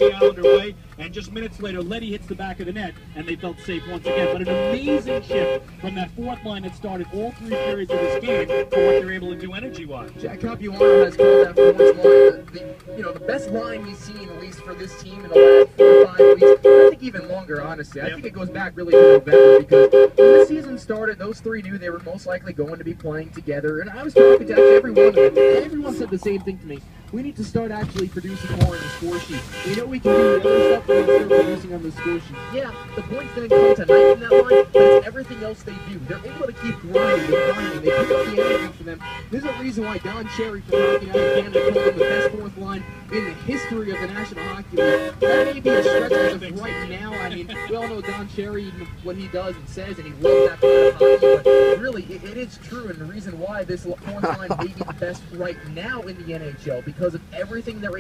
the Islander way, and just minutes later, Letty hits the back of the net, and they felt safe once again. But an amazing shift from that fourth line that started all three periods of this game for what they're able to do energy-wise. Jack Capuano has called that performance line the best line he's seen, at least for this team, in the last 4 or 5 weeks. I think even longer, honestly. I think it goes back really to November, because when the season started, those three knew they were most likely going to be playing together. And I was talking to actually every one of them. Everyone said the same thing to me. We need to start actually producing more on the score sheet. We know we can do the other stuff, but we start producing on the score sheet. Yeah, the points didn't come tonight in that line, but it's everything else they do. They're able to keep grinding and grinding. They pick up the energy for them. There's a reason why Don Cherry from Hockey Night in Canada called them the best fourth line in the history of the National Hockey League. That may be a stretch as of right now. I mean, we all know Don Cherry, what he does and says, and he loves that kind of hockey, but really, it is true, and the reason why this fourth line may be the best right now in the NHL, because of everything that